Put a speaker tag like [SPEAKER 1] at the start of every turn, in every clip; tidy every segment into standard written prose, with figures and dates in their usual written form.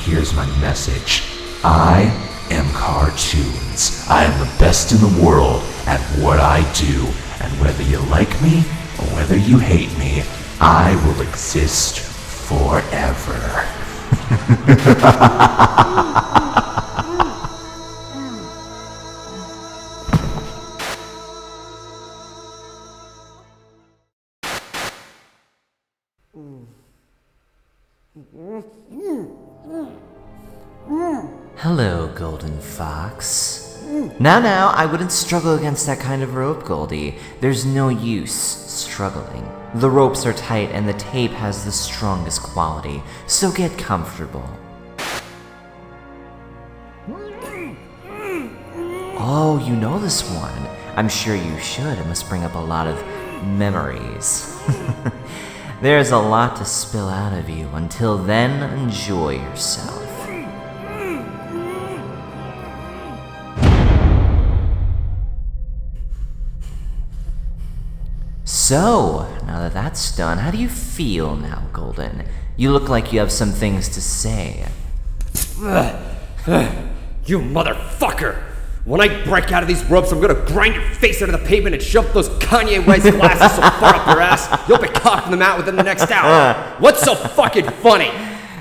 [SPEAKER 1] here's my message. I am cartoons. I am the best in the world at what I do, and whether you like me or whether you hate me, I will exist forever.
[SPEAKER 2] Hello, GoldenFox. Now, I wouldn't struggle against that kind of rope, Goldie. There's no use struggling. The ropes are tight and the tape has the strongest quality, so get comfortable. Oh, you know this one. I'm sure you should. It must bring up a lot of memories. There's a lot to spill out of you. Until then, enjoy yourself. So, now that that's done, how do you feel now, Golden? You look like you have some things to say.
[SPEAKER 3] You motherfucker! When I break out of these ropes, I'm gonna grind your face into the pavement and shove those Kanye West glasses so far up your ass, you'll be coughing them out within the next hour. What's so fucking funny?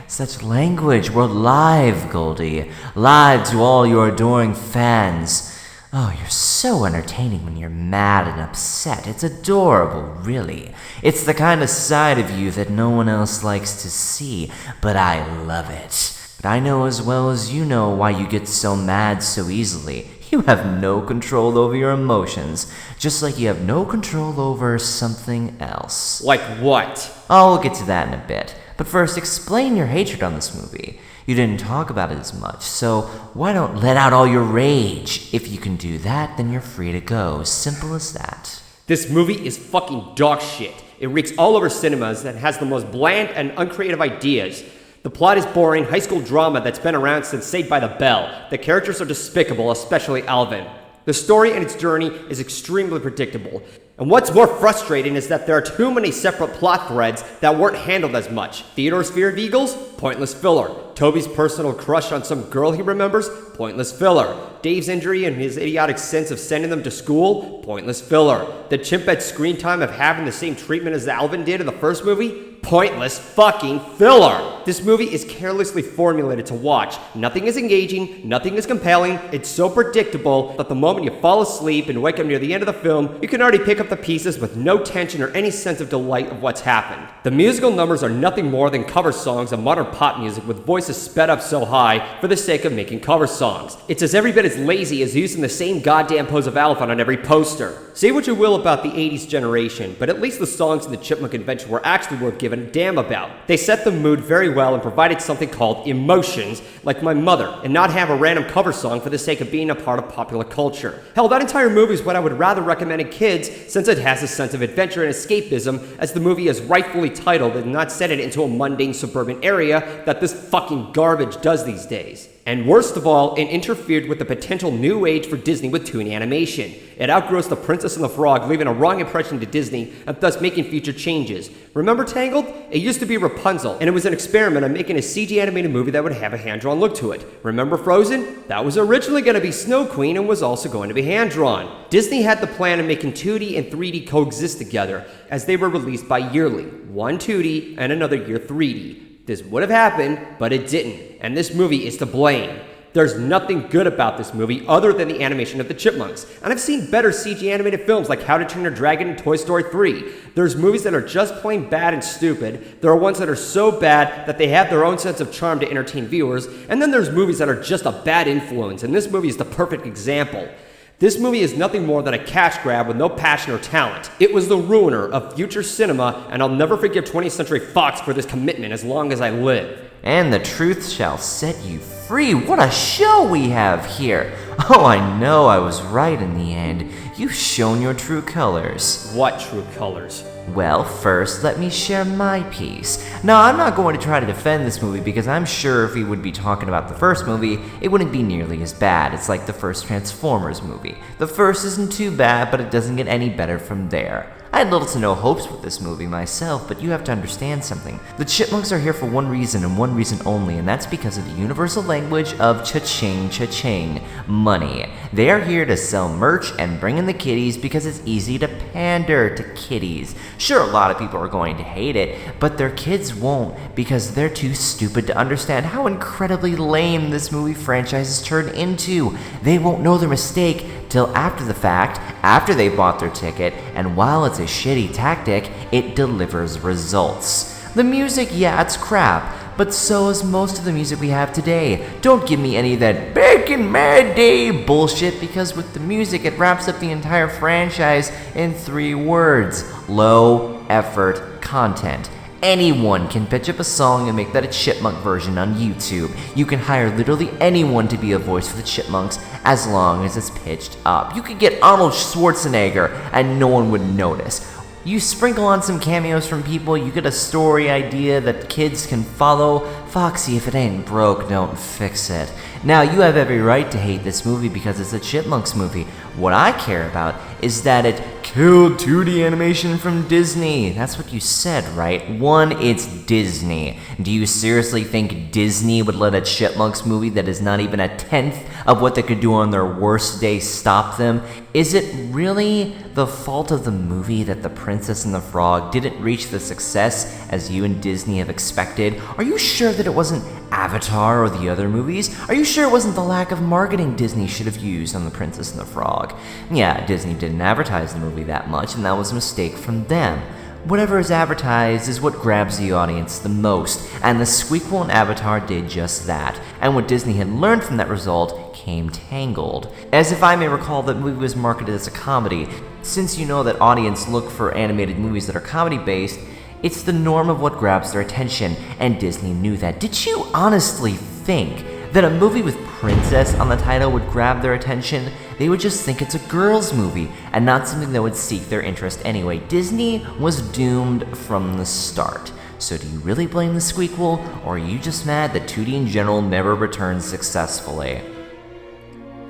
[SPEAKER 2] Such language. We're live, Goldie. Live to all your adoring fans. Oh, you're so entertaining when you're mad and upset. It's adorable, really. It's the kind of side of you that no one else likes to see, but I love it. But I know as well as you know why you get so mad so easily. You have no control over your emotions, just like you have no control over something else.
[SPEAKER 3] Like what?
[SPEAKER 2] Oh, we'll get to that in a bit. But first, explain your hatred on this movie. You didn't talk about it as much, so why don't let out all your rage? If you can do that, then you're free to go. Simple as that.
[SPEAKER 3] This movie is fucking dog shit. It reeks all over cinemas and has the most bland and uncreative ideas. The plot is boring high school drama that's been around since Saved by the Bell. The characters are despicable, especially Alvin. The story and its journey is extremely predictable. And what's more frustrating is that there are too many separate plot threads that weren't handled as much. Theodore's fear of eagles? Pointless filler. Toby's personal crush on some girl he remembers? Pointless filler. Dave's injury and his idiotic sense of sending them to school? Pointless filler. The chimp at screen time of having the same treatment as Alvin did in the first movie? Pointless fucking filler! This movie is carelessly formulated to watch. Nothing is engaging, nothing is compelling, it's so predictable that the moment you fall asleep and wake up near the end of the film, you can already pick up the pieces with no tension or any sense of delight of what's happened. The musical numbers are nothing more than cover songs of modern pop music with voices sped up so high for the sake of making cover songs. It's as every bit as lazy as using the same goddamn pose of Alvin on every poster. Say what you will about the 80s generation, but at least the songs in the Chipmunk Convention were actually worth giving a damn about. They set the mood very well and provided something called emotions, like My Mother, and not have a random cover song for the sake of being a part of popular culture. Hell, that entire movie is what I would rather recommend to kids, since it has a sense of adventure and escapism, as the movie is rightfully titled and not set it into a mundane suburban area that this fucking garbage does these days. And worst of all, it interfered with the potential new age for Disney with toon animation. It outgrossed The Princess and the Frog, leaving a wrong impression to Disney, and thus making future changes. Remember Tangled? It used to be Rapunzel, and it was an experiment on making a CG animated movie that would have a hand-drawn look to it. Remember Frozen? That was originally going to be Snow Queen and was also going to be hand-drawn. Disney had the plan of making 2D and 3D coexist together, as they were released bi-yearly, one 2D and another year 3D. This would have happened, but it didn't, and this movie is to blame. There's nothing good about this movie other than the animation of the Chipmunks, and I've seen better CG animated films like How to Train Your Dragon and Toy Story 3. There's movies that are just plain bad and stupid, there are ones that are so bad that they have their own sense of charm to entertain viewers, and then there's movies that are just a bad influence, and this movie is the perfect example. This movie is nothing more than a cash grab with no passion or talent. It was the ruiner of future cinema, and I'll never forgive 20th Century Fox for this commitment as long as I live.
[SPEAKER 2] And the truth shall set you free. What a show we have here. Oh, I know I was right in the end. You've shown your true colors.
[SPEAKER 3] What true colors?
[SPEAKER 2] Well, first, let me share my piece. Now, I'm not going to try to defend this movie because I'm sure if we would be talking about the first movie, it wouldn't be nearly as bad. It's like the first Transformers movie. The first isn't too bad, but it doesn't get any better from there. I had little to no hopes with this movie myself, but you have to understand something. The Chipmunks are here for one reason and one reason only, and that's because of the universal language of cha-ching, cha-ching, money. They are here to sell merch and bring in the kiddies because it's easy to pander to kiddies. Sure, a lot of people are going to hate it, but their kids won't because they're too stupid to understand how incredibly lame this movie franchise has turned into. They won't know their mistake till after the fact, after they bought their ticket, and while it's a shitty tactic, it delivers results. The music, yeah, it's crap, but so is most of the music we have today. Don't give me any of that back in my day bullshit, because with the music, it wraps up the entire franchise in 3 words: low effort content. Anyone can pitch up a song and make that a chipmunk version on YouTube. You can hire literally anyone to be a voice for the Chipmunks as long as it's pitched up. You could get Arnold Schwarzenegger and no one would notice. You sprinkle on some cameos from people, you get a story idea that kids can follow. Foxy, if it ain't broke, don't fix it. Now, you have every right to hate this movie because it's a Chipmunks movie. What I care about is that it killed 2D animation from Disney. That's what you said, right? One, it's Disney. Do you seriously think Disney would let a Chipmunks movie that is not even a tenth of what they could do on their worst day stop them? Is it really the fault of the movie that The Princess and the Frog didn't reach the success as you and Disney have expected? Are you sure that it wasn't Avatar or the other movies? Are you sure it wasn't the lack of marketing Disney should have used on The Princess and the Frog? Yeah, Disney didn't advertise the movie that much, and that was a mistake from them. Whatever is advertised is what grabs the audience the most, and the Squeakquel and Avatar did just that. And what Disney had learned from that result came Tangled. As if I may recall, that movie was marketed as a comedy. Since you know that audience look for animated movies that are comedy-based, it's the norm of what grabs their attention, and Disney knew that. Did you honestly think that a movie with princess on the title would grab their attention? They would just think it's a girls' movie, and not something that would seek their interest anyway. Disney was doomed from the start. So do you really blame the Squeakquel, or are you just mad that 2D in general never returned successfully?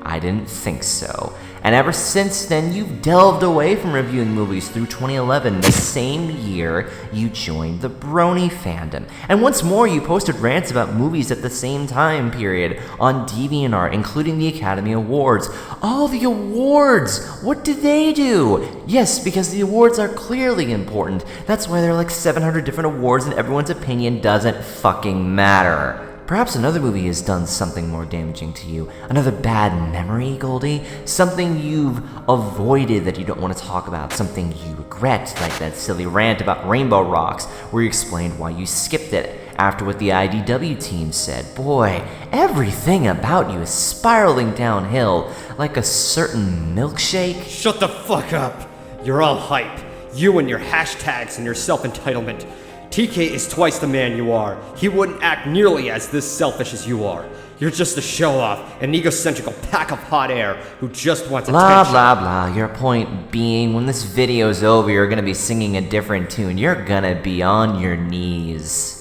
[SPEAKER 2] I didn't think so. And ever since then, you've delved away from reviewing movies through 2011, the same year you joined the Brony fandom. And once more, you posted rants about movies at the same time period on DeviantArt, including the Academy Awards. Oh, the awards! What did they do? Yes, because the awards are clearly important. That's why there are like 700 different awards and everyone's opinion doesn't fucking matter. Perhaps another movie has done something more damaging to you. Another bad memory, Goldie? Something you've avoided that you don't want to talk about. Something you regret, like that silly rant about Rainbow Rocks, where you explained why you skipped it after what the IDW team said. Boy, everything about you is spiraling downhill like a certain milkshake.
[SPEAKER 3] Shut the fuck up! You're all hype. You and your hashtags and your self-entitlement. TK is twice the man you are. He wouldn't act nearly as this selfish as you are. You're just a show-off, an egocentrical pack of hot air who just wants
[SPEAKER 2] blah,
[SPEAKER 3] attention.
[SPEAKER 2] Blah, blah, blah. Your point being, when this video's over, you're gonna be singing a different tune. You're gonna be on your knees.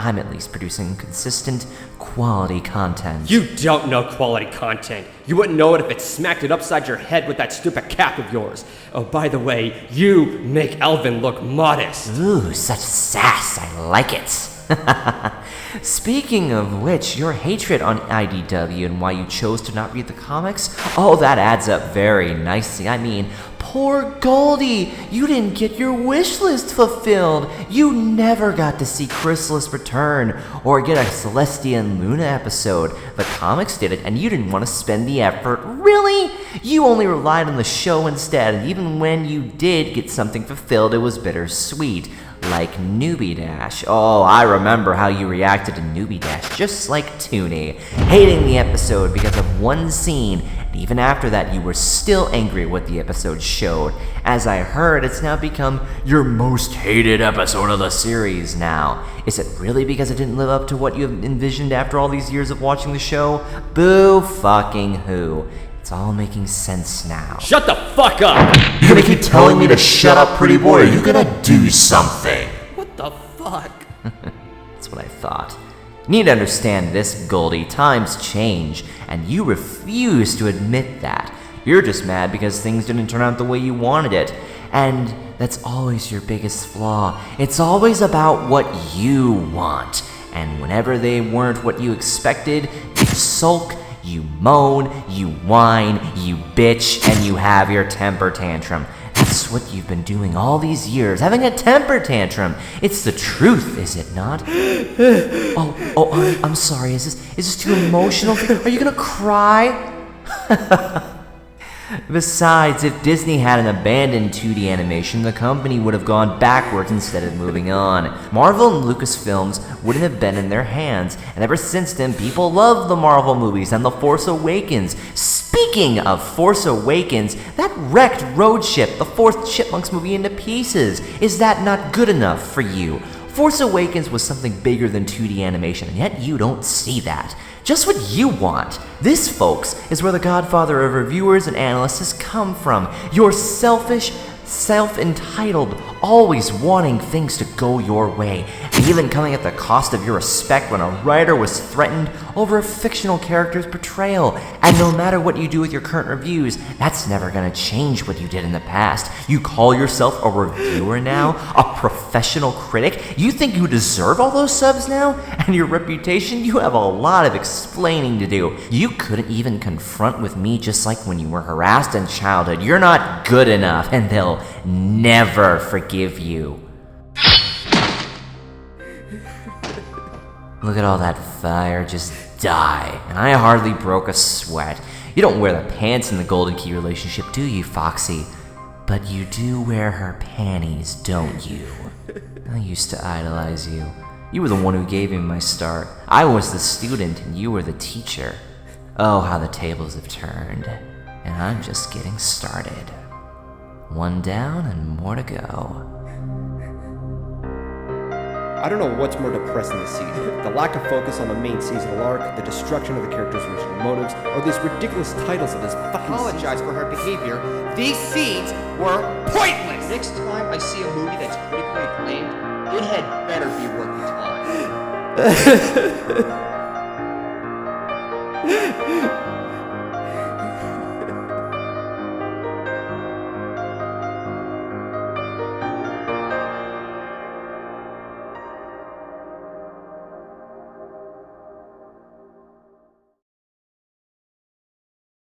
[SPEAKER 2] I'm at least producing consistent, quality content.
[SPEAKER 3] You don't know quality content. You wouldn't know it if it smacked it upside your head with that stupid cap of yours. Oh, by the way, you make Elvin look modest.
[SPEAKER 2] Ooh, such sass. I like it. Speaking of which, your hatred on IDW and why you chose to not read the comics, oh, that adds up very nicely. I mean, poor Goldie, you didn't get your wish list fulfilled. You never got to see Chrysalis return or get a Celestia and Luna episode. The comics did it, and you didn't want to spend the effort. Really? You only relied on the show instead, and even when you did get something fulfilled, it was bittersweet. Like Newbie Dash. Oh, I remember how you reacted to Newbie Dash, just like Toonie, hating the episode because of one scene, and even after that you were still angry at what the episode showed. As I heard, it's now become your most hated episode of the series now. Is it really because it didn't live up to what you envisioned after all these years of watching the show? Boo fucking who. It's all making sense now.
[SPEAKER 3] Shut the fuck up!
[SPEAKER 1] You're gonna keep telling me to shut up, pretty boy, or you gonna do something?
[SPEAKER 3] What the fuck?
[SPEAKER 2] That's what I thought. You need to understand this, Goldie. Times change, and you refuse to admit that. You're just mad because things didn't turn out the way you wanted it. And that's always your biggest flaw. It's always about what you want. And whenever they weren't what you expected, you sulk, you moan, you whine, you bitch, and you have your temper tantrum. That's what you've been doing all these years, having a temper tantrum. It's the truth, is it not? I'm sorry. Is this too emotional? Are you gonna cry? Besides, if Disney hadn't abandoned 2D animation, the company would have gone backwards instead of moving on. Marvel and Lucasfilms wouldn't have been in their hands, and ever since then, people love the Marvel movies and The Force Awakens. Speaking of Force Awakens, that wrecked Road Ship, the fourth Chipmunks movie, into pieces. Is that not good enough for you? Force Awakens was something bigger than 2D animation, and yet you don't see that. Just what you want. This, folks, is where the godfather of reviewers and analysts has come from. Your selfish, self-entitled, always wanting things to go your way, and even coming at the cost of your respect when a writer was threatened over a fictional character's portrayal. And no matter what you do with your current reviews, that's never gonna change what you did in the past. You call yourself a reviewer now? A professional critic? You think you deserve all those subs now? And your reputation? You have a lot of explaining to do. You couldn't even confront with me just like when you were harassed in childhood. You're not good enough, and they'll never forgive you. Look at all that fire just die, and I hardly broke a sweat. You don't wear the pants in the Golden Key relationship, do you, Foxy? But you do wear her panties, don't you? I used to idolize you. You were the one who gave me my start. I was the student, and you were the teacher. Oh, how the tables have turned. And I'm just getting started. One down and more to go.
[SPEAKER 3] I don't know what's more depressing this season. The lack of focus on the main seasonal arc, the destruction of the characters' original motives, or these ridiculous titles of this fucking
[SPEAKER 4] Apologize for her behavior. These scenes were pointless! Next time I see a movie that's critically acclaimed, it had better be worth the time.